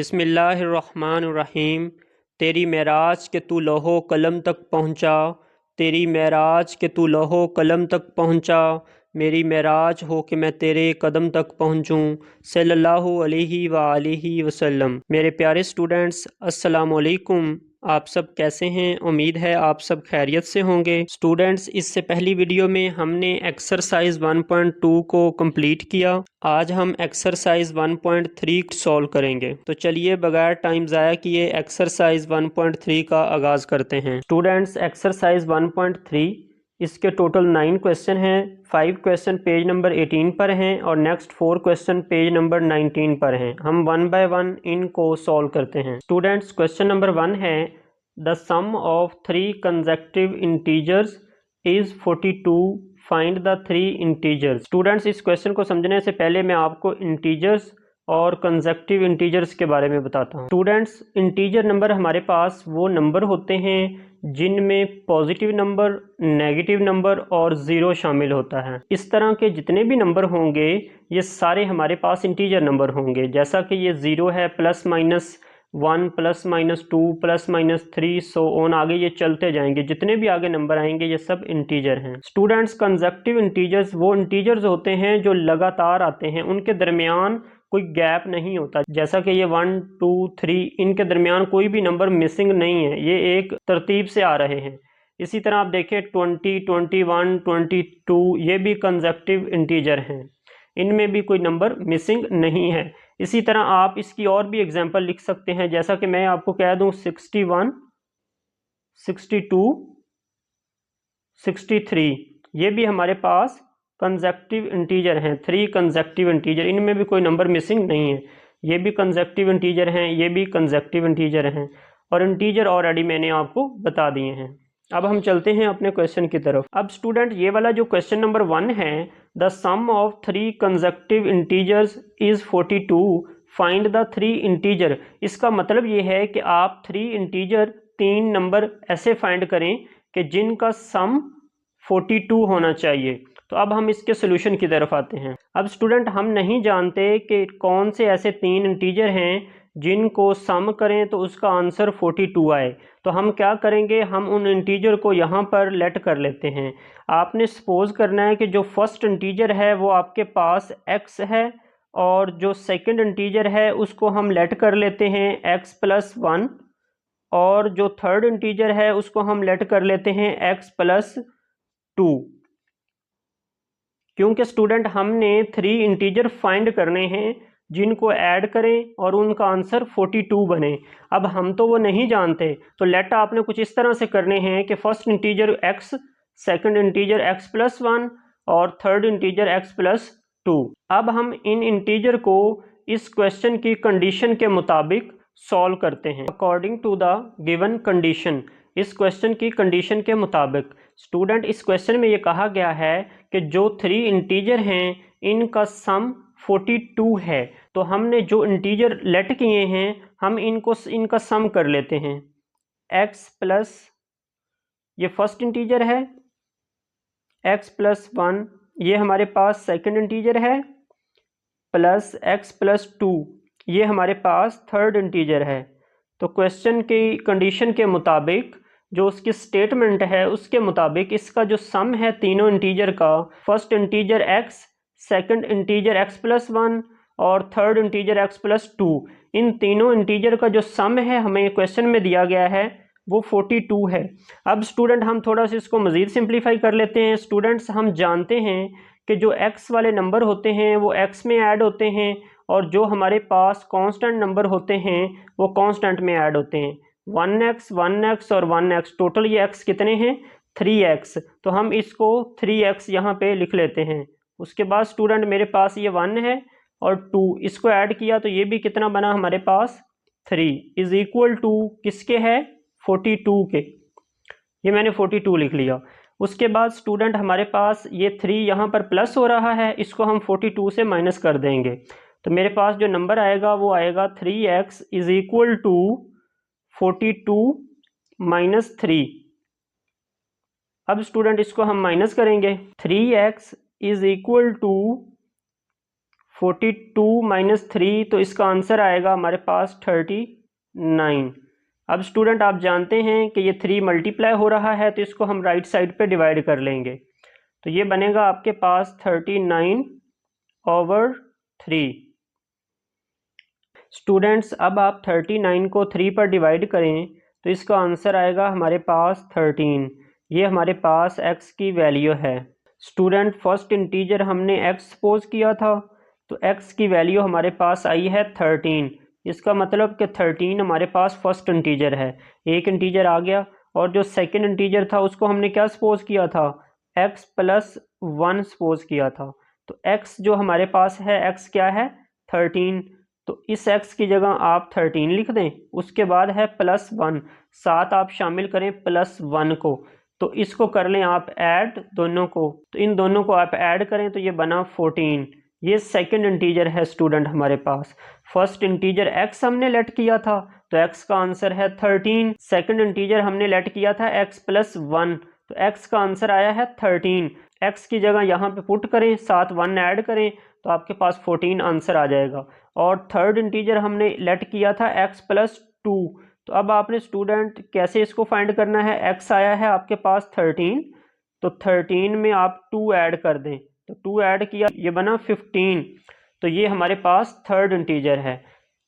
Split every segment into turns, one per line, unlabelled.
बिस्मिल्लाहिर्रहमानिर्रहीम। तेरी मेराज के तू लौहो कलम तक पहुँचा, तेरी मेराज के तू लौहो कलम तक पहुँचा, मेरी मेराज हो कि मैं तेरे कदम तक पहुँचूँ सल्लल्लाहु अलैहि वालिहि वसल्लम। मेरे प्यारे स्टूडेंट्स, अस्सलाम वालेकुम। आप सब कैसे हैं? उम्मीद है आप सब खैरियत से होंगे। स्टूडेंट्स, इससे पहली वीडियो में हमने एक्सरसाइज 1.2 को कंप्लीट किया। आज हम एक्सरसाइज 1.3 सॉल्व करेंगे। तो चलिए बगैर टाइम ज़ाया किए एक्सरसाइज 1.3 का आगाज़ करते हैं। स्टूडेंट्स, एक्सरसाइज 1.3 इसके टोटल 9 क्वेश्चन हैं। 5 क्वेश्चन पेज नंबर 18 पर हैं और नेक्स्ट 4 क्वेश्चन पेज नंबर 19 पर हैं। हम 1 बाय 1 इनको सॉल्व करते हैं। स्टूडेंट्स, क्वेश्चन नंबर 1 है the sum of 3 consecutive integers is 42, find the 3 integers. Students, इस क्वेश्चन को समझने से पहले मैं आपको इंटीजर्स और कंसेक्यूटिव इंटीजर्स के बारे में बताता हूँ। स्टूडेंट्स, इंटीजर नंबर हमारे पास वो नंबर होते हैं जिनमें पॉजिटिव नंबर, नेगेटिव नंबर और ज़ीरो शामिल होता है। इस तरह के जितने भी नंबर होंगे ये सारे हमारे पास इंटीजर नंबर होंगे। जैसा कि ये ज़ीरो है, plus minus 1, plus minus 2, plus minus 3, so on आगे ये चलते जाएंगे। जितने भी आगे नंबर आएंगे ये सब इंटीजर हैं। स्टूडेंट्स, कंसेक्यूटिव इंटीजर्स वो इंटीजर्स होते हैं जो लगातार आते हैं, उनके दरमियान कोई गैप नहीं होता। जैसा कि ये 1, 2, 3 इनके दरमियान कोई भी नंबर मिसिंग नहीं है, ये एक तरतीब से आ रहे हैं। इसी तरह आप देखें 20, 21, 22 ये भी कंसेक्यूटिव इंटीजर हैं, इनमें भी कोई नंबर मिसिंग नहीं है। इसी तरह आप इसकी और भी एग्जांपल लिख सकते हैं। जैसा कि मैं आपको कह दूं 61, 62, 63 ये भी हमारे पास कंसेक्यूटिव इंटीजर हैं। 3 कंसेक्यूटिव इंटीजर, इनमें भी कोई नंबर मिसिंग नहीं है। ये भी कंसेक्यूटिव इंटीजर हैं, ये भी कंसेक्यूटिव इंटीजर हैं और इंटीजर ऑलरेडी मैंने आपको बता दिए हैं। अब हम चलते हैं अपने क्वेश्चन की तरफ। अब स्टूडेंट, ये वाला जो क्वेश्चन नंबर 1 है, the sum of 3 consecutive integers is 42, find the 3 integer. इसका मतलब ये है कि आप 3 इंटीजर, 3 नंबर ऐसे फाइंड करें कि जिनका सम 42 होना चाहिए। तो अब हम इसके सोल्यूशन की तरफ आते हैं। अब स्टूडेंट, हम नहीं जानते कि कौन से ऐसे 3 इंटीजर हैं जिनको सम करें तो उसका आंसर 42 आए। तो हम क्या करेंगे, हम उन इंटीजर को यहाँ पर लेट कर लेते हैं। आपने सपोज करना है कि जो फर्स्ट इंटीजर है वो आपके पास x है और जो सेकंड इंटीजर है उसको हम लेट कर लेते हैं x प्लस 1 और जो थर्ड इंटीजर है उसको हम लेट कर लेते हैं x प्लस 2। क्योंकि स्टूडेंट हमने 3 इंटीजर फाइंड करने हैं जिनको ऐड करें और उनका आंसर 42 बने। अब हम तो वो नहीं जानते, तो लेट आपने कुछ इस तरह से करने हैं कि first integer x, second integer x plus 1 और थर्ड इंटीजर x प्लस 2। अब हम इन इंटीजर को इस क्वेश्चन की कंडीशन के मुताबिक सॉल्व करते हैं according to the given condition. इस क्वेश्चन की कंडीशन के मुताबिक स्टूडेंट, इस क्वेश्चन में ये कहा गया है कि जो 3 इंटीजर हैं इनका सम 42 है। तो हमने जो इंटीजर लेट किए हैं हम इनका सम कर लेते हैं। x प्लस, ये फर्स्ट इंटीजर है, x प्लस 1 ये हमारे पास सेकंड इंटीजर है, प्लस x प्लस 2 ये हमारे पास थर्ड इंटीजर है। तो क्वेश्चन की कंडीशन के मुताबिक, जो उसकी स्टेटमेंट है उसके मुताबिक, इसका जो सम है तीनों इंटीजर का, first integer x, second integer x plus 1 और थर्ड इंटीजर x प्लस 2, इन तीनों इंटीजर का जो सम है हमें क्वेश्चन में दिया गया है वो 42 है। अब स्टूडेंट, हम थोड़ा सा इसको मज़ीद सिंप्लीफाई कर लेते हैं। स्टूडेंट्स, हम जानते हैं कि जो x वाले नंबर होते हैं वो x में ऐड होते हैं और जो हमारे पास कांस्टेंट नंबर होते हैं वो कांस्टेंट में ऐड होते हैं। 1x, 1x और 1x, टोटल ये x कितने हैं? 3x। तो हम इसको 3x यहाँ पे लिख लेते हैं। उसके बाद स्टूडेंट, मेरे पास ये 1 है और 2, इसको ऐड किया तो ये भी कितना बना हमारे पास? 3 इज इक्वल टू किसके है? 42 के। ये मैंने 42 लिख लिया। उसके बाद स्टूडेंट, हमारे पास ये 3 यहाँ पर प्लस हो रहा है, इसको हम 42 से माइनस कर देंगे। तो मेरे पास जो नंबर आएगा वो आएगा 3x is equal to 42 minus 3। अब स्टूडेंट, इसको हम माइनस करेंगे। 3x is equal to 42 minus 3, तो इसका आंसर आएगा हमारे पास 39। अब स्टूडेंट आप जानते हैं कि ये 3 मल्टीप्लाई हो रहा है, तो इसको हम राइट साइड पे डिवाइड कर लेंगे। तो ये बनेगा आपके पास 39/3। स्टूडेंट्स अब आप 39 को 3 पर डिवाइड करें तो इसका आंसर आएगा हमारे पास 13। ये हमारे पास x की वैल्यू है। स्टूडेंट फर्स्ट इंटीजर हमने x सपोज किया था, तो x की वैल्यू हमारे पास आई है 13। इसका मतलब कि 13 हमारे पास फर्स्ट इंटीजर है, एक इंटीजर आ गया। और जो सेकंड इंटीजर था उसको हमने क्या सपोज किया था, x + 1 सपोज किया था। तो x जो हमारे पास है, x क्या है 13, तो इस x की जगह आप 13 लिख दें। उसके बाद है +1, साथ आप शामिल करें +1 को, तो इसको कर लें आप ऐड दोनों को, तो इन दोनों को आप ऐड करें तो ये बना 14। ये सेकंड इंटीजर है स्टूडेंट हमारे पास। फर्स्ट इंटीजर x हमने लेट किया था, तो x का आंसर है 13। सेकंड इंटीजर हमने लेट किया था x + 1, तो x का आंसर आया है 13। x की जगह यहाँ पे पुट करें, साथ 1 ऐड करें, तो आपके पास 14 आंसर आ जाएगा। और थर्ड इंटीजर हमने लेट किया था x + 2, तो अब आपने स्टूडेंट कैसे इसको फाइंड करना है, x आया है आपके पास 13, तो 13 में आप 2 ऐड कर दें, तो 2 ऐड किया, ये बना 15। तो ये हमारे पास थर्ड इंटीजर है।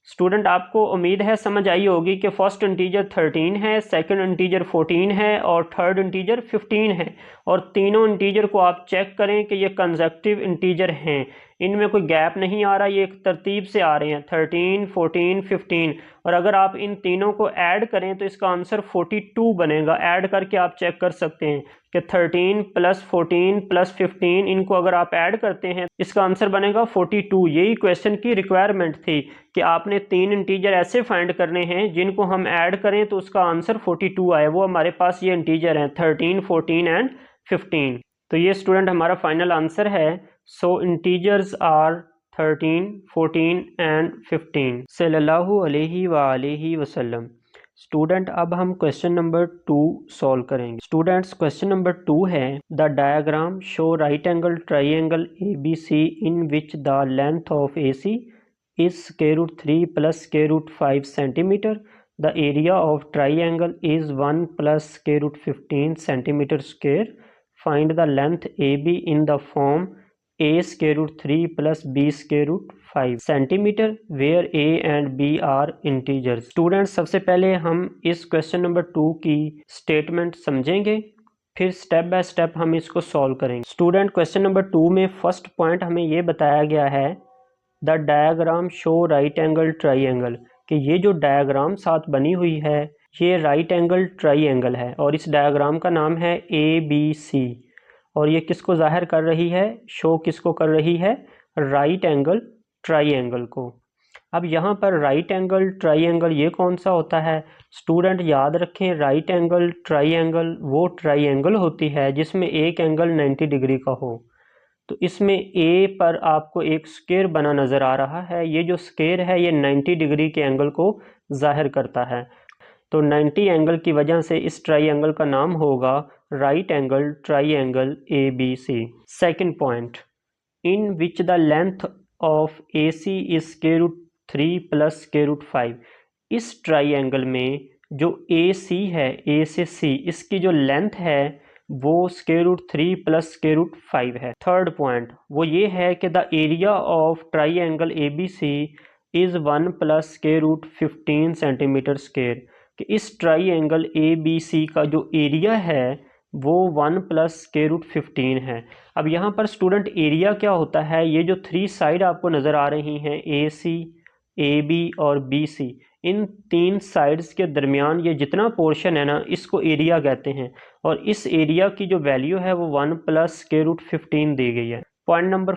स्टूडेंट आपको उम्मीद है समझ आई होगी कि फर्स्ट इंटीजर 13 है, सेकंड इंटीजर 14 है और थर्ड इंटीजर 15 है। और तीनों इंटीजर को आप चेक करें कि ये कंसेक्टिव इंटीजर हैं, इनमें कोई गैप नहीं आ रहा, ये एक तरतीब से आ रहे हैं 13, 14, 15। और अगर आप इन तीनों को ऐड करें तो इसका आंसर 42 बनेगा। ऐड करके आप चेक कर सकते हैं कि 13 + 14 + 15, इनको अगर आप ऐड करते हैं इसका आंसर बनेगा 42। यही क्वेश्चन की रिक्वायरमेंट थी कि आपने 3 इंटीजर ऐसे फाइंड करने हैं जिनको हम ऐड करें तो उसका आंसर 42 आए। वो हमारे पास ये इंटीजर हैं 13, 14 एंड 15। तो ये स्टूडेंट हमारा फाइनल आंसर है। सो इंटीजर्स आर 13, 14 एंड 15 सल्लल्लाहु अलैहि वसल्लम। स्टूडेंट अब हम क्वेश्चन नंबर 2 सॉल्व करेंगे। स्टूडेंट्स क्वेश्चन नंबर 2 है, the diagram show right angle triangle ABC in which the length of AC is √3 + √5 centimeter. The area of triangle is 1 + √15 centimeter square. Find the length AB in the form A √3 + B √5 centimeter where A and B are integers. Students सबसे पहले हम इस question number 2 की statement समझेंगे, फिर step by step हम इसको solve करेंगे। स्टूडेंट क्वेश्चन नंबर 2 में फर्स्ट पॉइंट हमें ये बताया गया है, the diagram show right angle triangle, कि ये जो डायग्राम साथ बनी हुई है ये राइट एंगल ट्राइंगल है और इस डायग्राम का नाम है ABC। और ये किसको जाहिर कर रही है, शो किसको कर रही है, राइट एंगल ट्राइंगल को। अब यहाँ पर राइट एंगल ट्राइंगल ये कौन सा होता है स्टूडेंट, याद रखें राइट एंगल ट्राइंगल वो ट्राइंगल होती है जिसमें एक एंगल 90 डिग्री का हो। तो इसमें ए पर आपको एक स्क्वायर बना नज़र आ रहा है, ये जो स्क्वायर है ये 90 डिग्री के एंगल को जाहिर करता है। तो 90 एंगल की वजह से इस ट्राइंगल का नाम होगा right angle triangle ABC। Second point, in which the length of AC is √3 + √5। इस ट्राइंगल में जो AC है, A से C, इसकी जो लेंथ है वो √3 + √5 है। थर्ड पॉइंट वो ये है कि the area of triangle ABC is 1 + √15 centimetre square, कि इस ट्राइंगल ABC का जो एरिया है वो 1 + √15 है। अब यहाँ पर स्टूडेंट एरिया क्या होता है, ये जो 3 साइड आपको नज़र आ रही हैं AC, AB और BC, इन 3 साइड्स के दरमियान ये जितना पोर्शन है ना इसको एरिया कहते हैं। और इस एरिया की जो वैल्यू है वो 1 + √15 दी गई है। पॉइंट नंबर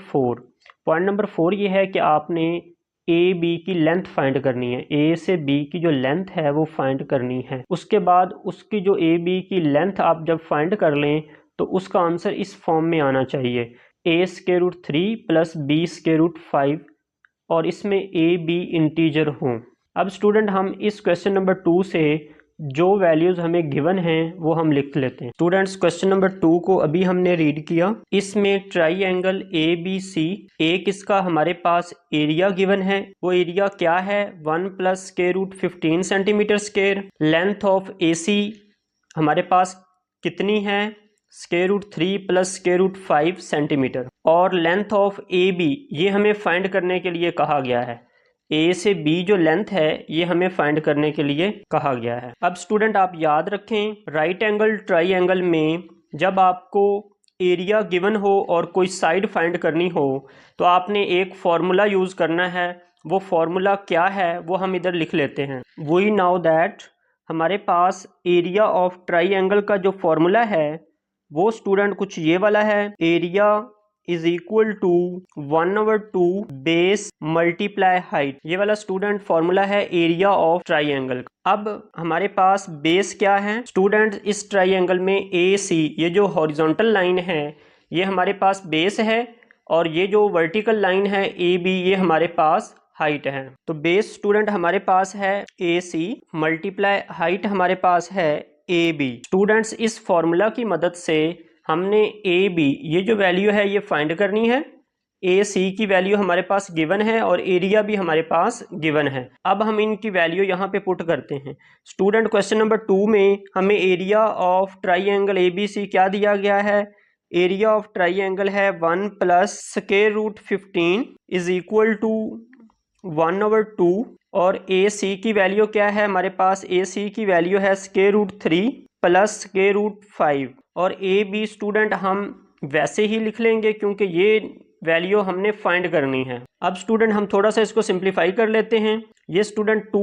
4 ये है कि आपने AB की लेंथ फाइंड करनी है, A से B की जो लेंथ है वो फाइंड करनी है। उसके बाद उसकी जो AB की लेंथ आप जब फाइंड कर लें तो उसका आंसर इस फॉर्म में आना चाहिए, A √3 + B √5 और इसमें AB इंटीजर हों। अब स्टूडेंट हम इस क्वेश्चन नंबर 2 से जो वैल्यूज हमें गिवन हैं वो हम लिख लेते हैं। स्टूडेंट्स क्वेश्चन नंबर 2 को अभी हमने रीड किया। इसमें ट्राइंगल ABC, एक इसका हमारे पास एरिया गिवन है। वो एरिया क्या है? 1 + √15 centimetre square. Length of AC हमारे पास कितनी है? √3 + √5 सेंटीमीटर। और लेंथ ऑफ AB ये हमें फाइंड करने के लिए कहा गया है। A से B जो लेंथ है ये हमें फाइंड करने के लिए कहा गया है। अब स्टूडेंट आप याद रखें, राइट एंगल ट्राइंगल में जब आपको एरिया गिवन हो और कोई साइड फाइंड करनी हो तो आपने एक फॉर्मूला यूज़ करना है। वो फॉर्मूला क्या है वो हम इधर लिख लेते हैं। वी नाउ दैट हमारे पास एरिया ऑफ ट्राइंगल का जो फॉर्मूला है वो स्टूडेंट कुछ ये वाला है। Area is equal to 1/2 base multiply height. ये वाला स्टूडेंट फॉर्मूला है एरिया ऑफ ट्राइंगल। अब हमारे पास बेस क्या है स्टूडेंट? इस ट्राइंगल में AC ये जो हॉरिजॉन्टल लाइन है ये हमारे पास बेस है और ये जो वर्टिकल लाइन है AB ये हमारे पास हाइट है। तो बेस स्टूडेंट हमारे पास है AC मल्टीप्लाई हाइट हमारे पास है AB। स्टूडेंट्स इस फॉर्मूला की मदद से हमने AB ये जो वैल्यू है ये फाइंड करनी है। AC की वैल्यू हमारे पास गिवन है और एरिया भी हमारे पास गिवन है। अब हम इनकी वैल्यू यहाँ पे पुट करते हैं। स्टूडेंट क्वेश्चन नंबर 2 में हमें एरिया ऑफ ट्राइंगल ABC क्या दिया गया है? एरिया ऑफ ट्राइंगल है 1 + √15 इज इक्वल टू 1/2 और AC की वैल्यू क्या है हमारे पास? AC की वैल्यू है √3 + √5 और AB स्टूडेंट हम वैसे ही लिख लेंगे क्योंकि ये वैल्यू हमने फाइंड करनी है। अब स्टूडेंट हम थोड़ा सा इसको सिंप्लीफाई कर लेते हैं। ये स्टूडेंट 2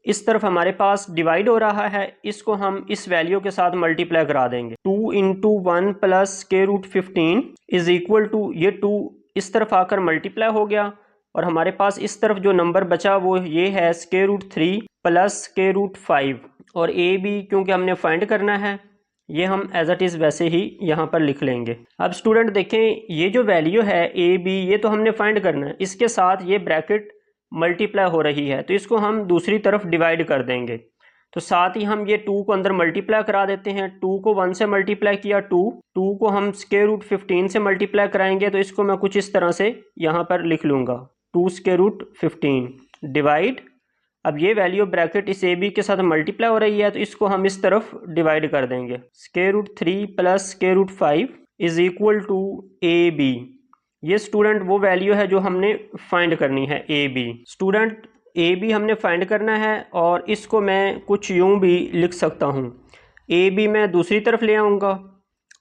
इस तरफ हमारे पास डिवाइड हो रहा है, इसको हम इस वैल्यू के साथ मल्टीप्लाई करा देंगे। 2 × 1 + √15 इज इक्वल टू ये 2 इस तरफ आकर मल्टीप्लाई हो गया और हमारे पास इस तरफ जो नंबर बचा वो ये है √3 + √5 और AB क्योंकि हमने फाइंड करना है ये हम एज इट इज़ वैसे ही यहाँ पर लिख लेंगे। अब स्टूडेंट देखें ये जो वैल्यू है AB ये तो हमने फाइंड करना है, इसके साथ ये ब्रैकेट मल्टीप्लाई हो रही है तो इसको हम दूसरी तरफ डिवाइड कर देंगे। तो साथ ही हम ये 2 को अंदर मल्टीप्लाई करा देते हैं। 2 को 1 से मल्टीप्लाई किया 2 को हम √15 से मल्टीप्लाई कराएंगे तो इसको मैं कुछ इस तरह से यहाँ पर लिख लूँगा 2 √15 डिवाइड। अब ये वैल्यू ब्रैकेट इस AB के साथ मल्टीप्लाई हो रही है तो इसको हम इस तरफ डिवाइड कर देंगे। √3 + √5 इज इक्वल टू AB। ये स्टूडेंट वो वैल्यू है जो हमने फाइंड करनी है AB। स्टूडेंट AB हमने फाइंड करना है और इसको मैं कुछ यूं भी लिख सकता हूँ। AB मैं दूसरी तरफ ले आऊँगा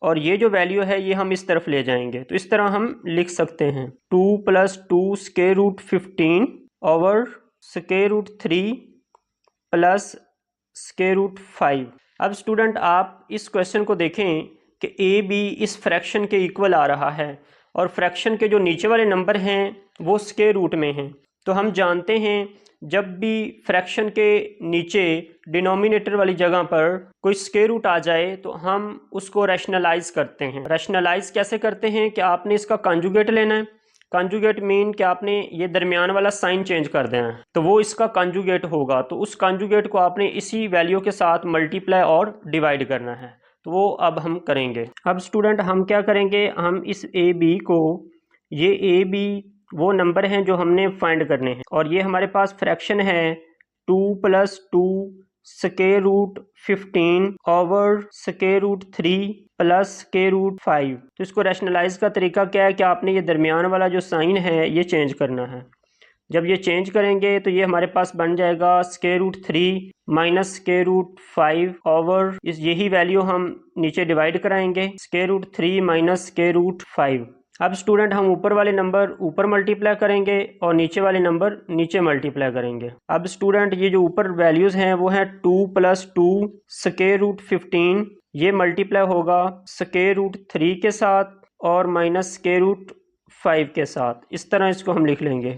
और ये जो वैल्यू है ये हम इस तरफ ले जाएंगे तो इस तरह हम लिख सकते हैं 2 + 2 √15 ओवर √3 + √5। अब स्टूडेंट आप इस क्वेश्चन को देखें कि AB इस फ्रैक्शन के इक्वल आ रहा है और फ्रैक्शन के जो नीचे वाले नंबर हैं वो स्क्वायर रूट में हैं। तो हम जानते हैं जब भी फ्रैक्शन के नीचे डिनोमिनेटर वाली जगह पर कोई स्क्वायर रूट आ जाए तो हम उसको रैशनलाइज करते हैं। रैशनलाइज कैसे करते हैं कि आपने इसका कॉन्जुगेट लेना है। कॉन्जुगेट मीन कि आपने ये दरमियान वाला साइन चेंज कर देना है तो वो इसका कॉन्जुगेट होगा। तो उस कॉन्जुगेट को आपने इसी वैल्यू के साथ मल्टीप्लाई और डिवाइड करना है तो वो अब हम करेंगे। अब स्टूडेंट हम क्या करेंगे, हम इस AB को, ये AB वो नंबर हैं जो हमने फाइंड करने हैं और ये हमारे पास फ्रैक्शन है 2 + 2 √15 ओवर √3 + √5। तो इसको रैशनलाइज का तरीका क्या है कि आपने ये दरमियान वाला जो साइन है ये चेंज करना है। जब ये चेंज करेंगे तो ये हमारे पास बन जाएगा √3 - √5 ओवर इस यही वैल्यू हम नीचे डिवाइड कराएंगे √3 - √5। अब स्टूडेंट हम ऊपर वाले नंबर ऊपर मल्टीप्लाई करेंगे और नीचे वाले नंबर नीचे मल्टीप्लाई करेंगे। अब स्टूडेंट ये जो ऊपर वैल्यूज़ हैं वो हैं 2 + 2 √15 ये मल्टीप्लाई होगा √3 के साथ और -√5 के साथ। इस तरह इसको हम लिख लेंगे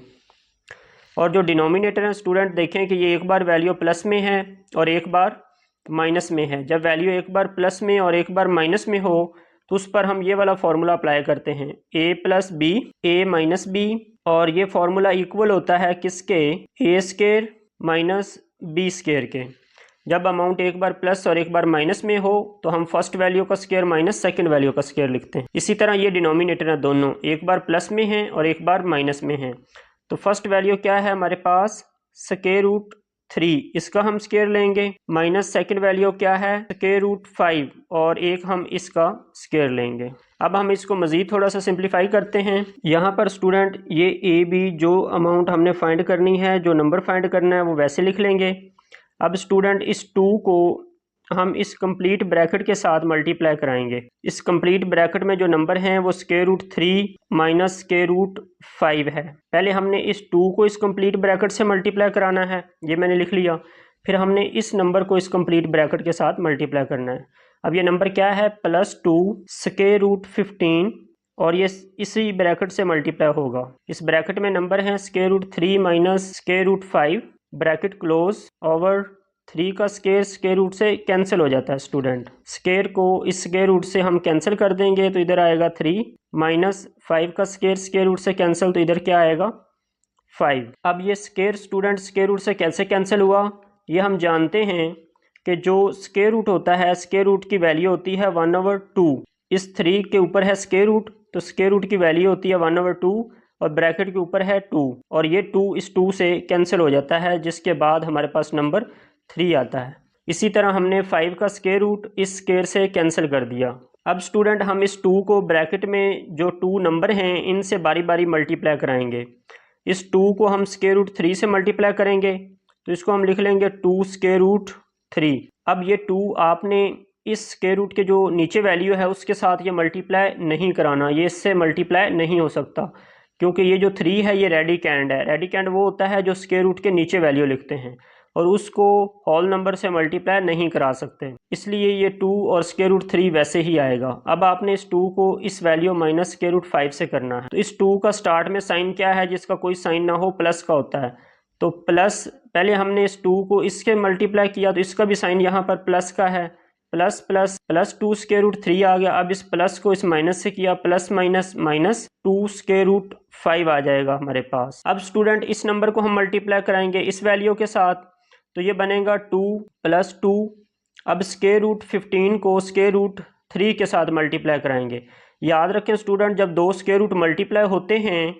और जो डिनोमिनेटर है स्टूडेंट देखें कि ये एक बार वैल्यू प्लस में है और एक बार माइनस में है। जब वैल्यू एक बार प्लस में और एक बार माइनस में हो तो उस पर हम ये वाला फार्मूला अप्लाई करते हैं A + B A - B और ये फार्मूला इक्वल होता है किसके? A² - B² के। जब अमाउंट एक बार प्लस और एक बार माइनस में हो तो हम फर्स्ट वैल्यू का स्क्वायर माइनस सेकंड वैल्यू का स्क्वायर लिखते हैं। इसी तरह ये डिनोमिनेटर है, दोनों एक बार प्लस में हैं और एक बार माइनस में हैं। तो फर्स्ट वैल्यू क्या है हमारे पास, स्क्वायर रूट 3, इसका हम स्क्वायर लेंगे, माइनस सेकंड वैल्यू क्या है, स्क्वायर रूट 5, और एक हम इसका स्क्वायर लेंगे। अब हम इसको मज़ीद थोड़ा सा सिंप्लीफाई करते हैं। यहाँ पर स्टूडेंट ये ए बी जो अमाउंट हमने फाइंड करनी है, जो नंबर फाइंड करना है वो वैसे लिख लेंगे। अब स्टूडेंट इस 2 को हम इस कंप्लीट ब्रैकेट के साथ मल्टीप्लाई कराएंगे। इस कंप्लीट ब्रैकेट में जो नंबर हैं वो square root 3 minus square root 5 है। पहले हमने इस 2 को इस कंप्लीट ब्रैकेट से मल्टीप्लाई कराना है, ये मैंने लिख लिया। फिर हमने इस नंबर को इस कंप्लीट ब्रैकेट के साथ मल्टीप्लाई करना है। अब ये नंबर क्या है, +2 स्क्वायर रूट 15, और ये इसी ब्रैकेट से मल्टीप्लाई होगा। इस ब्रैकेट में नंबर है square root 3 minus square root 5, bracket close, over 3 का स्क्वायर रूट से कैंसिल हो जाता है स्टूडेंट। स्क्वायर को इस स्क्वायर रूट से हम कैंसिल कर देंगे तो इधर आएगा 3, माइनस 5 का स्क्वायर रूट से कैंसिल तो इधर क्या आएगा 5। अब ये स्क्वायर स्टूडेंट स्क्वायर रूट से कैसे कैंसिल हुआ, ये हम जानते हैं कि जो स्क्वायर रूट होता है, स्क्वायर रूट की वैल्यू होती है 1/2। इस 3 के ऊपर है स्क्वायर रूट, तो स्क्वायर रूट की वैल्यू होती है 1/2, और ब्रैकेट के ऊपर है 2, और ये 2 इस 2 से कैंसिल हो जाता है, जिसके बाद हमारे पास नंबर 3 आता है। इसी तरह हमने 5 का स्क्वायर रूट इस स्क्वायर से कैंसिल कर दिया। अब स्टूडेंट हम इस 2 को ब्रैकेट में जो 2 नंबर हैं इनसे बारी बारी मल्टीप्लाई कराएंगे। इस 2 को हम स्क्वायर रूट 3 से मल्टीप्लाई करेंगे तो इसको हम लिख लेंगे 2 स्क्वायर रूट 3। अब ये 2 आपने इस स्क्वायर रूट के जो नीचे वैल्यू है उसके साथ ये मल्टीप्लाई नहीं कराना, ये इससे मल्टीप्लाई नहीं हो सकता, क्योंकि ये जो 3 है ये रेडिकैंड है। रेडिकैंड वो होता है जो स्क्वायर रूट के नीचे वैल्यू लिखते हैं, और उसको होल नंबर से मल्टीप्लाई नहीं करा सकते, इसलिए ये 2 और स्क्वायर रूट 3 वैसे ही आएगा। अब आपने इस 2 को इस वैल्यू माइनस स्क्वायर रूट 5 से करना है। तो इस 2 का स्टार्ट में साइन क्या है, जिसका कोई साइन ना हो, प्लस का होता है। तो प्लस, पहले हमने इस 2 को इसके मल्टीप्लाई किया तो इसका भी साइन यहाँ पर प्लस का है, plus plus plus 2 square root 3 आ गया। अब इस प्लस को इस माइनस से किया, plus minus minus 2 square root 5 आ जाएगा हमारे पास। अब स्टूडेंट इस नंबर को हम मल्टीप्लाई कराएंगे इस वैल्यू के साथ, तो ये बनेगा 2 + 2। अब स्क्वायर रूट 15 को स्क्वायर रूट 3 के साथ मल्टीप्लाई कराएंगे। याद रखें स्टूडेंट, जब 2 स्क्वायर रूट मल्टीप्लाई होते हैं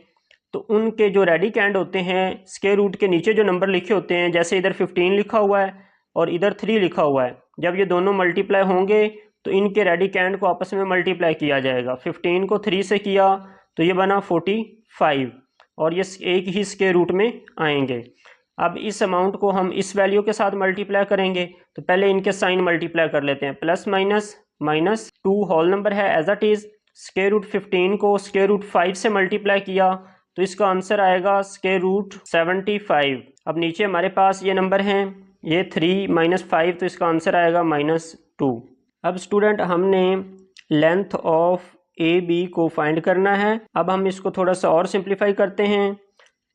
तो उनके जो रेडिकैंड होते हैं स्क्वायर रूट के नीचे जो नंबर लिखे होते हैं, जैसे इधर 15 लिखा हुआ है और इधर 3 लिखा हुआ है, जब ये दोनों मल्टीप्लाई होंगे तो इनके रेडिकैंड को आपस में मल्टीप्लाई किया जाएगा। 15 को 3 से किया तो ये बना 45, और ये एक ही स्क्वायर रूट में आएंगे। अब इस अमाउंट को हम इस वैल्यू के साथ मल्टीप्लाई करेंगे, तो पहले इनके साइन मल्टीप्लाई कर लेते हैं। Plus minus minus 2 whole number है as it is, square root 15 को स्क्वायर रूट 5 से मल्टीप्लाई किया तो इसका आंसर आएगा स्क्वायर रूट 75। अब नीचे हमारे पास ये नंबर हैं, ये 3 - 5, तो इसका आंसर आएगा -2। अब स्टूडेंट हमने लेंथ ऑफ ए बी को फाइंड करना है। अब हम इसको थोड़ा सा और सिंप्लीफाई करते हैं।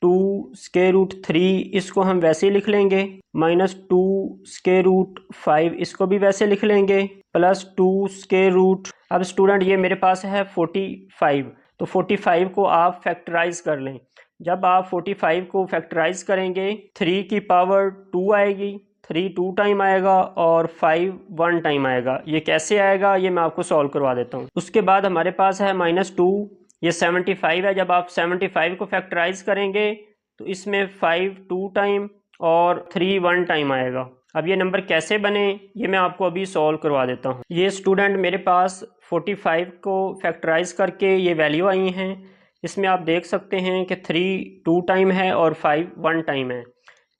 2 स्क्वायर रूट 3 इसको हम वैसे ही लिख लेंगे, -2 स्क्वायर रूट 5 इसको भी वैसे लिख लेंगे, +2 स्क्वायर रूट। अब स्टूडेंट ये मेरे पास है 45, तो 45 को आप फैक्टराइज कर लें। जब आप 45 को फैक्टराइज करेंगे 3 की पावर 2 आएगी, 3 2 टाइम आएगा और 5 1 टाइम आएगा। ये कैसे आएगा ये मैं आपको सॉल्व करवा देता हूँ। उसके बाद हमारे पास है -2, ये 75 है। जब आप 75 को फैक्टराइज करेंगे तो इसमें 5 2 टाइम और 3 1 टाइम आएगा। अब ये नंबर कैसे बने ये मैं आपको अभी सॉल्व करवा देता हूँ। ये स्टूडेंट मेरे पास 45 को फैक्टराइज करके ये वैल्यू आई हैं। इसमें आप देख सकते हैं कि 3 2 टाइम है और 5 1 टाइम है।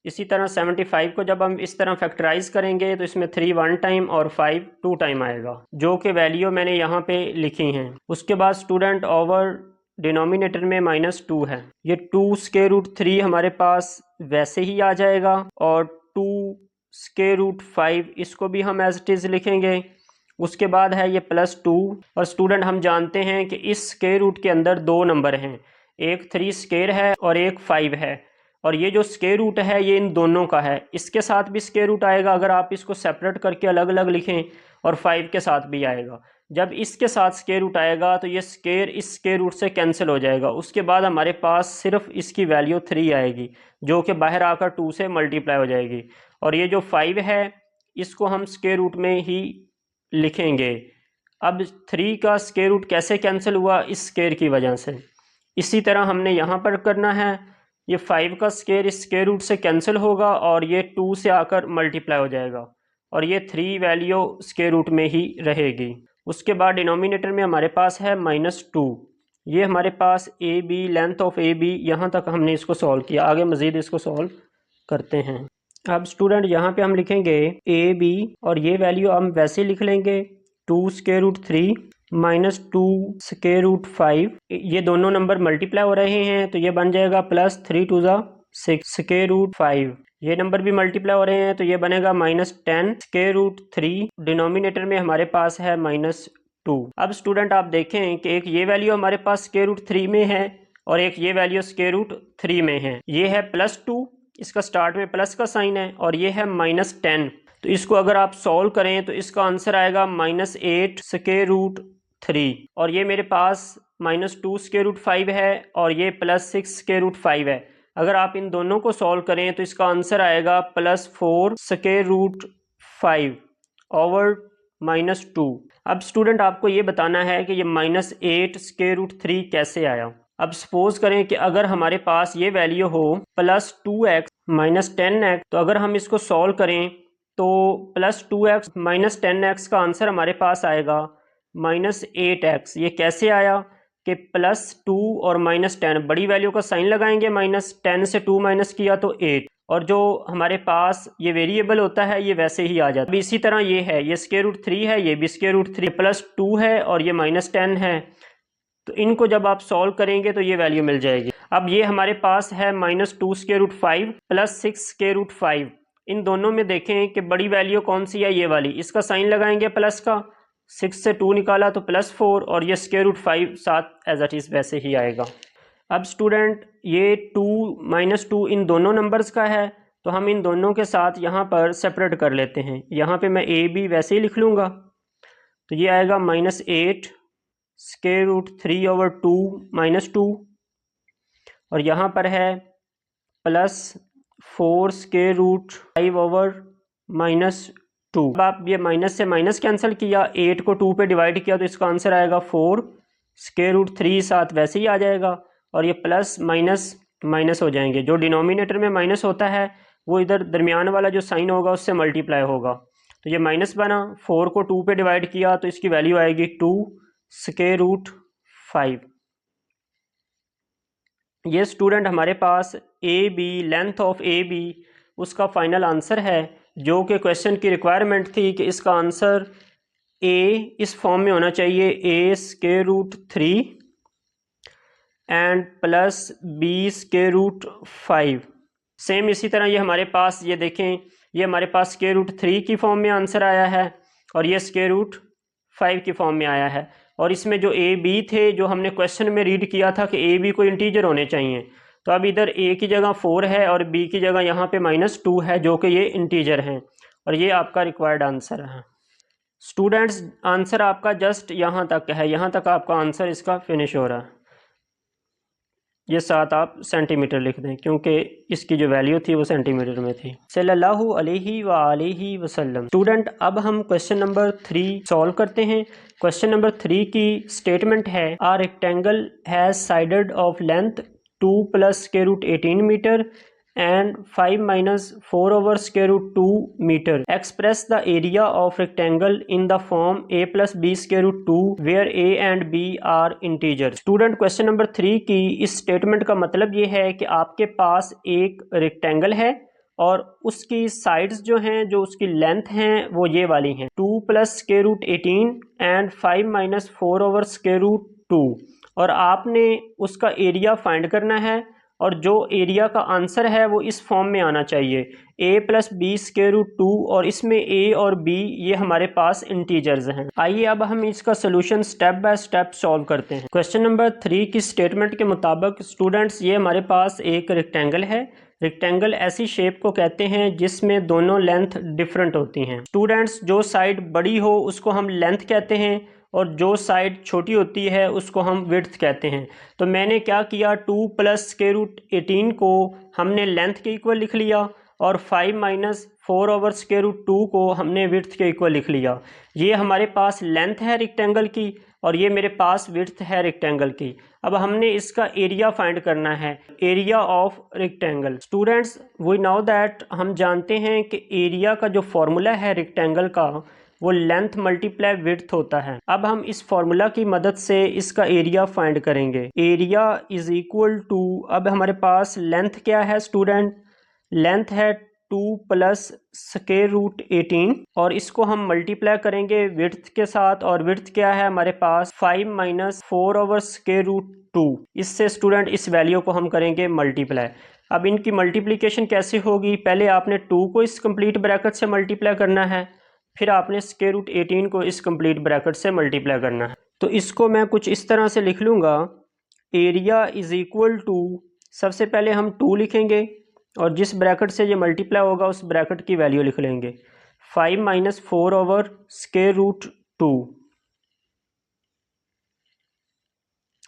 इसी तरह 75 को जब हम इस तरह फैक्टराइज करेंगे तो इसमें 3 1 टाइम और 5 2 टाइम आएगा, जो कि वैल्यू मैंने यहाँ पे लिखी हैं। उसके बाद स्टूडेंट ओवर डिनोमिनेटर में -2 है, ये 2 स्क्वायर रूट 3 हमारे पास वैसे ही आ जाएगा, और 2 स्क्वायर रूट 5 इसको भी हम एज इट इज़ लिखेंगे। उसके बाद है ये +2, और स्टूडेंट हम जानते हैं कि इस स्क्वायर रूट के अंदर 2 नंबर हैं, एक 3 स्क्वायर है और एक 5 है, और ये जो स्क्वायर रूट है ये इन दोनों का है। इसके साथ भी स्क्वायर रूट आएगा अगर आप इसको सेपरेट करके अलग अलग लिखें, और 5 के साथ भी आएगा। जब इसके साथ स्क्वायर रूट आएगा तो ये स्क्वायर इस स्क्वायर रूट से कैंसिल हो जाएगा। उसके बाद हमारे पास सिर्फ इसकी वैल्यू 3 आएगी, जो कि बाहर आकर 2 से मल्टीप्लाई हो जाएगी, और ये जो 5 है इसको हम स्क्वायर रूट में ही लिखेंगे। अब 3 का स्क्वायर रूट कैसे कैंसिल हुआ? इस स्क्वायर की वजह से। इसी तरह हमने यहाँ पर करना है, ये 5 का स्क्वायर इस स्क्वायर रूट से कैंसिल होगा और ये 2 से आकर मल्टीप्लाई हो जाएगा और ये 3 वैल्यू स्क्वायर रूट में ही रहेगी। उसके बाद डिनोमिनेटर में हमारे पास है -2। ये हमारे पास A B, length of A B, यहाँ तक हमने इसको सॉल्व किया। आगे मज़ीद इसको सॉल्व करते हैं। अब स्टूडेंट यहाँ पे हम लिखेंगे ए बी और ये वैल्यू हम वैसे लिख लेंगे 2 स्क्वायर रूट 3 -2 स्क्वायर रूट 5। ये दोनों नंबर मल्टीप्लाई हो रहे हैं तो ये बन जाएगा +3 2 6 स्क्वायर रूट 5। ये नंबर भी मल्टीप्लाई हो रहे हैं तो ये बनेगा -10 स्क्वायर रूट 3। डिनोमिनेटर में हमारे पास है -2। अब स्टूडेंट आप देखें कि एक ये वैल्यू हमारे पास स्क्वायर रूट 3 में है और एक ये वैल्यू स्क्वायर रूट 3 में है। ये है +2, इसका स्टार्ट में प्लस का साइन है, और ये है -10। तो इसको अगर आप सॉल्व करें तो इसका आंसर आएगा -8 स्क्वायर रूट 3। और ये मेरे पास -2 स्क्वायर रूट 5 है और ये +6 स्क्वायर रूट 5 है। अगर आप इन दोनों को सॉल्व करें तो इसका आंसर आएगा +4 स्क्वायर रूट 5 ओवर -2। अब स्टूडेंट आपको ये बताना है कि ये -8 स्क्वायर रूट 3 कैसे आया। अब सपोज करें कि अगर हमारे पास ये वैल्यू हो +2x -10x, तो अगर हम इसको सॉल्व करें तो +2x -10x का आंसर हमारे पास आएगा -8x। ये कैसे आया कि +2 और -10 बड़ी वैल्यू का साइन लगाएंगे, -10 से 2 माइनस किया तो 8, और जो हमारे पास ये वेरिएबल होता है ये वैसे ही आ जाता है। अब इसी तरह ये है, ये स्क्वायर रूट 3 है, ये भी स्क्वायर रूट 3, +2 है और ये -10 है। तो इनको जब आप सॉल्व करेंगे तो ये वैल्यू मिल जाएगी। अब ये हमारे पास है -2 स्क्वायर रूट 5 +6 स्क्वायर रूट 5। इन दोनों में देखें कि बड़ी वैल्यू कौन सी है, ये वाली। इसका साइन लगाएंगे प्लस का, 6 से 2 निकाला तो +4, और ये स्क्वायर रूट 5 साथ एज इट इज़ वैसे ही आएगा। अब स्टूडेंट ये 2 -2 इन दोनों नंबर्स का है, तो हम इन दोनों के साथ यहाँ पर सेपरेट कर लेते हैं। यहाँ पे मैं ए बी वैसे ही लिख लूँगा, तो ये आएगा -8 स्क्वायर रूट 3 ओवर 2 -2, और यहाँ पर है +4 स्क्वायर रूट 5 ओवर -2। अब आप ये माइनस से माइनस कैंसिल किया, 8 को 2 पे डिवाइड किया तो इसका आंसर आएगा 4 स्क्वायर रूट 3 साथ वैसे ही आ जाएगा, और ये प्लस माइनस माइनस हो जाएंगे। जो डिनोमिनेटर में माइनस होता है वो इधर दरमियान वाला जो साइन होगा उससे मल्टीप्लाई होगा, तो ये माइनस बना। 4 को 2 पे डिवाइड किया तो इसकी वैल्यू आएगी 2 स्क्वायर रूट 5। ये स्टूडेंट हमारे पास A B, length of A B, उसका फाइनल आंसर है, जो कि क्वेश्चन की रिक्वायरमेंट थी कि इसका आंसर ए इस फॉर्म में होना चाहिए, A square root 3 and plus B square root 5। Same इसी तरह ये हमारे पास, ये देखें, ये हमारे पास स्क्वायर रूट 3 की फॉर्म में आंसर आया है और ये स्क्वायर रूट 5 की फॉर्म में आया है। और इसमें जो ए बी थे, जो हमने क्वेश्चन में रीड किया था कि ए बी को इंटीजर होने चाहिए, तो अब इधर ए की जगह 4 है और बी की जगह यहाँ पे -2 है, जो कि ये इंटीजर हैं, और ये आपका रिक्वायर्ड आंसर है। स्टूडेंट्स आंसर आपका जस्ट यहाँ तक है, यहाँ तक आपका आंसर इसका फिनिश हो रहा है। ये साथ आप सेंटीमीटर लिख दें क्योंकि इसकी जो वैल्यू थी वो सेंटीमीटर में थी। सल्लल्लाहु अलैहि वसल्लम। स्टूडेंट अब हम क्वेश्चन नंबर 3 सॉल्व करते हैं। क्वेश्चन नंबर 3 की स्टेटमेंट है, a rectangle has sided of length 2 + square root 18 metre and 5 - 4 over square root 2 meter. Express the area of rectangle in the form a plus b square root 2 where a and b are integers. Student question number 3 की इस statement का मतलब ये है कि आपके पास एक rectangle है और उसकी साइड्स जो हैं, जो उसकी लेंथ हैं, वो ये वाली हैं, 2 + square root 18 and 5 - 4 over square root 2, और आपने उसका एरिया फाइंड करना है, और जो एरिया का आंसर है वो इस फॉर्म में आना चाहिए, a + b स्क्वायर रूट 2, और इसमें a और b ये हमारे पास इंटीजर्स हैं। आइए अब हम इसका solution step by step solve करते हैं। क्वेश्चन नंबर 3 की स्टेटमेंट के मुताबिक स्टूडेंट्स ये हमारे पास एक रेक्टेंगल है। रेक्टेंगल ऐसी शेप को कहते हैं जिसमें दोनों लेंथ डिफरेंट होती हैं। स्टूडेंट्स जो साइड बड़ी हो उसको हम लेंथ कहते हैं, और जो साइड छोटी होती है उसको हम विड्थ कहते हैं। तो मैंने क्या किया, 2 + स्क्वायर रूट 18 को हमने लेंथ के इक्वल लिख लिया और 5 - 4/√2 को हमने विड्थ के इक्वल लिख लिया। ये हमारे पास लेंथ है रेक्टेंगल की और ये मेरे पास विड्थ है रेक्टेंगल की। अब हमने इसका एरिया फाइंड करना है, area of rectangle. Students we know that, हम जानते हैं कि एरिया का जो फॉर्मूला है रेक्टेंगल का वो लेंथ मल्टीप्लाई विड्थ होता है। अब हम इस फॉर्मूला की मदद से इसका एरिया फाइंड करेंगे। एरिया इज इक्वल टू, अब हमारे पास लेंथ क्या है स्टूडेंट, लेंथ है 2 + √18 और इसको हम मल्टीप्लाई करेंगे विड्थ के साथ, और विड्थ क्या है हमारे पास 5 - 4/√2। इससे स्टूडेंट इस वैल्यू को हम करेंगे मल्टीप्लाई। अब इनकी मल्टीप्लिकेशन कैसे होगी, पहले आपने 2 को इस कंप्लीट ब्रैकेट से मल्टीप्लाई करना है, फिर आपने √18 को इस कंप्लीट ब्रैकेट से मल्टीप्लाई करना है। तो इसको मैं कुछ इस तरह से लिख लूँगा, एरिया इज इक्वल टू, सबसे पहले हम 2 लिखेंगे और जिस ब्रैकेट से ये मल्टीप्लाई होगा उस ब्रैकेट की वैल्यू लिख लेंगे, 5 - 4/√2।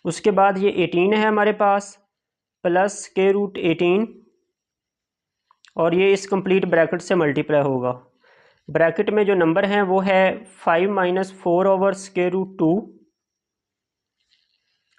उसके बाद ये 18 है हमारे पास, प्लस √18 और ये इस कंप्लीट ब्रैकेट से मल्टीप्लाई होगा। ब्रैकेट में जो नंबर हैं वो है 5 - 4/√2।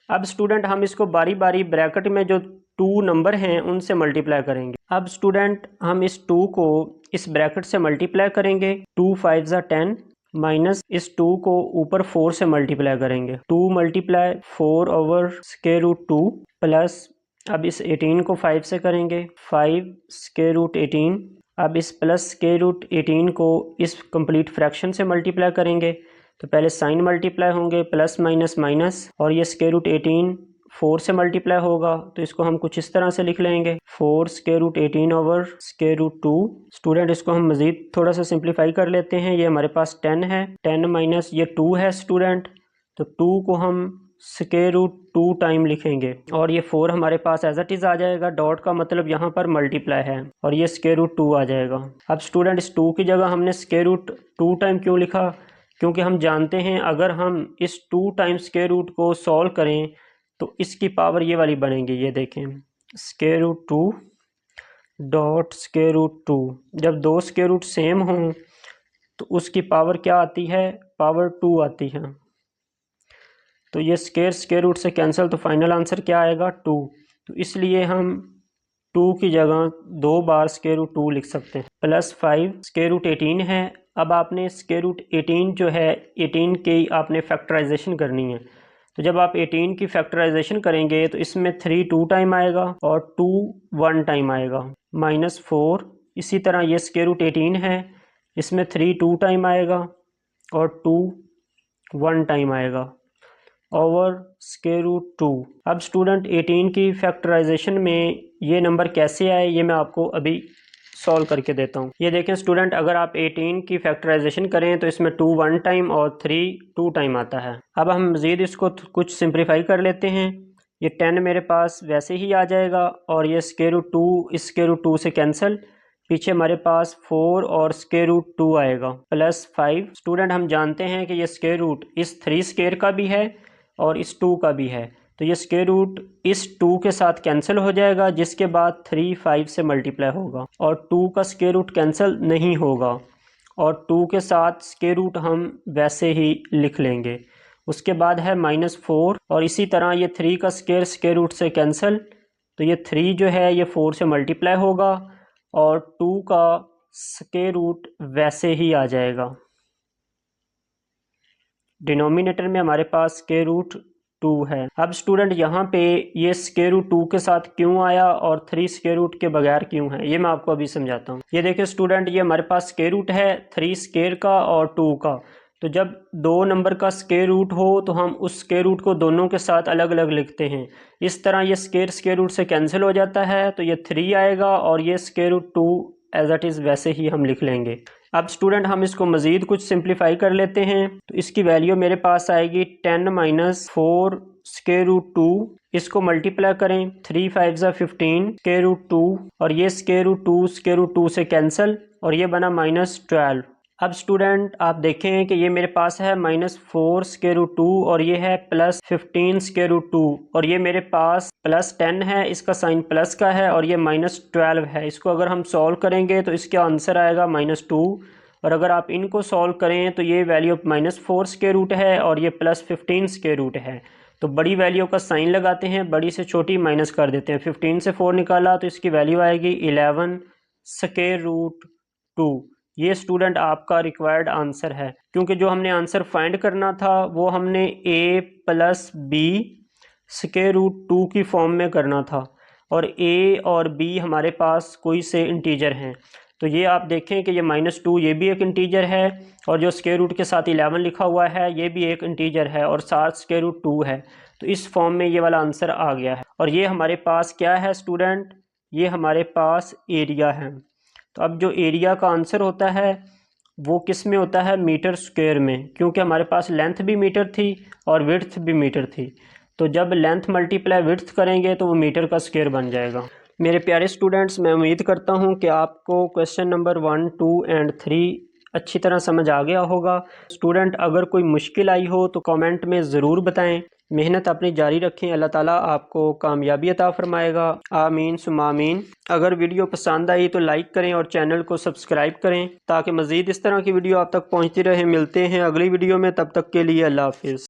अब स्टूडेंट हम इसको बारी बारी ब्रैकेट में जो 2 नंबर हैं उनसे मल्टीप्लाई करेंगे। अब स्टूडेंट हम इस 2 को इस ब्रैकेट से मल्टीप्लाई करेंगे, 2 × 5 = 10, माइनस इस 2 को ऊपर 4 से मल्टीप्लाई करेंगे, 2 × 4/√2 प्लस, अब इस 18 को 5 से करेंगे, 5/√18। अब इस प्लस √18 को इस कंप्लीट फ्रैक्शन से मल्टीप्लाई करेंगे, तो पहले साइन मल्टीप्लाई होंगे, प्लस माइनस माइनस, और ये √18 4 से मल्टीप्लाई होगा, तो इसको हम कुछ इस तरह से लिख लेंगे, 4/18/√2। स्टूडेंट इसको हम मज़ीद थोड़ा सा सिंप्लीफाई कर लेते हैं, ये हमारे पास 10 है, 10 माइनस ये 2 है स्टूडेंट, तो 2 को हम √2 टाइम लिखेंगे और ये 4 हमारे पास एज इट इज़ आ जाएगा, डॉट का मतलब यहाँ पर मल्टीप्लाई है और ये √2 आ जाएगा। अब स्टूडेंट इस 2 की जगह हमने √2 टाइम क्यों लिखा, क्योंकि हम जानते हैं अगर हम इस 2 टाइम्स √2 को सॉल्व करें तो इसकी पावर ये वाली बनेगी, ये देखें, √2 डॉट √2। जब 2 √2 सेम हों तो उसकी पावर क्या आती है, पावर 2 आती है। तो ये √2 से कैंसिल, तो फाइनल आंसर क्या आएगा, 2। तो इसलिए हम 2 की जगह 2 बार √2 लिख सकते हैं, प्लस 5 √18 है। अब आपने √18 जो है 18 की आपने फैक्टराइजेशन करनी है, तो जब आप 18 की फैक्टराइजेशन करेंगे तो इसमें 3 2 टाइम आएगा और 2 1 टाइम आएगा, -4। इसी तरह ये √18 है, इसमें 3 2 टाइम आएगा और 2 1 टाइम आएगा, ओवर √2। अब स्टूडेंट 18 की फैक्टराइजेशन में ये नंबर कैसे आए ये मैं आपको अभी सॉल्व करके देता हूँ। ये देखें स्टूडेंट, अगर आप 18 की फैक्टराइजेशन करें तो इसमें 2 1 टाइम और 3 2 टाइम आता है। अब हम मज़ीद इसको कुछ सिंप्लीफाई कर लेते हैं, ये 10 मेरे पास वैसे ही आ जाएगा और ये √2 इस √2 से कैंसिल, पीछे हमारे पास 4 और √2 आएगा, प्लस 5। स्टूडेंट हम जानते हैं कि ये √, इस 3 का भी है और इस 2 का भी है, तो ये √, इस 2 के साथ कैंसिल हो जाएगा, जिसके बाद 3 5 से मल्टीप्लाई होगा और 2 का √, कैंसिल नहीं होगा और 2 के साथ √, हम वैसे ही लिख लेंगे। उसके बाद है -4 और इसी तरह ये 3 का √, से कैंसिल, तो ये 3 जो है ये 4 से मल्टीप्लाई होगा और 2 का √, वैसे ही आ जाएगा। डिनोमिनेटर में हमारे पास √2 है। अब स्टूडेंट यहाँ पे ये √2 के साथ क्यों आया और 3 √, के बगैर क्यों है, ये मैं आपको अभी समझाता हूँ। ये देखिए स्टूडेंट, ये हमारे पास √, है 3 का और 2 का, तो जब 2 नंबर का √, हो तो हम उस √, को दोनों के साथ अलग अलग लिखते हैं। इस तरह ये √, से कैंसिल हो जाता है, तो ये 3 आएगा और ये √2 एज इट इज़ वैसे ही हम लिख लेंगे। अब स्टूडेंट हम इसको मज़ीद कुछ सिंप्लीफाई कर लेते हैं, तो इसकी वैल्यू मेरे पास आएगी 10 - 4 √2। इसको मल्टीप्लाई करें, 3 5 = 15 √2 और ये √2 से कैंसिल और ये बना -12। अब स्टूडेंट आप देखें कि ये मेरे पास है -4√2 और ये है +15√2 और ये मेरे पास +10 है, इसका साइन प्लस का है और ये -12 है। इसको अगर हम सॉल्व करेंगे तो इसका आंसर आएगा -2 और अगर आप इनको सॉल्व करें तो ये वैल्यू -4 है और ये +15 है। तो बड़ी वैल्यू का साइन लगाते हैं, बड़ी से छोटी माइनस कर देते हैं। 15 से 4 निकाला तो इसकी वैल्यू आएगी 11√2। ये स्टूडेंट आपका रिक्वायर्ड आंसर है, क्योंकि जो हमने आंसर फाइंड करना था वो हमने a + b√2 की फॉर्म में करना था और a और b हमारे पास कोई से इंटीजर हैं। तो ये आप देखें कि ये -2 ये भी एक इंटीजर है और जो स्क्वायर रूट के साथ 11 लिखा हुआ है ये भी एक इंटीजर है और साथ √2 है। तो इस फॉर्म में ये वाला आंसर आ गया है और ये हमारे पास क्या है स्टूडेंट, ये हमारे पास एरिया है। तो अब जो एरिया का आंसर होता है वो किस में होता है, मीटर स्क्वायर में, क्योंकि हमारे पास लेंथ भी मीटर थी और विड्थ भी मीटर थी। तो जब लेंथ मल्टीप्लाई विड्थ करेंगे तो वो मीटर का स्क्वायर बन जाएगा। मेरे प्यारे स्टूडेंट्स, मैं उम्मीद करता हूँ कि आपको क्वेश्चन नंबर 1, 2 एंड 3 अच्छी तरह समझ आ गया होगा। स्टूडेंट अगर कोई मुश्किल आई हो तो कमेंट में ज़रूर बताएं। मेहनत अपनी जारी रखें, अल्लाह ताला आपको कामयाबी अता फरमाएगा। आमीन सुम्मा आमीन। अगर वीडियो पसंद आई तो लाइक करें और चैनल को सब्सक्राइब करें ताकि मज़ीद इस तरह की वीडियो आप तक पहुँचती रहे। मिलते हैं अगली वीडियो में, तब तक के लिए अल्लाह हाफिज़।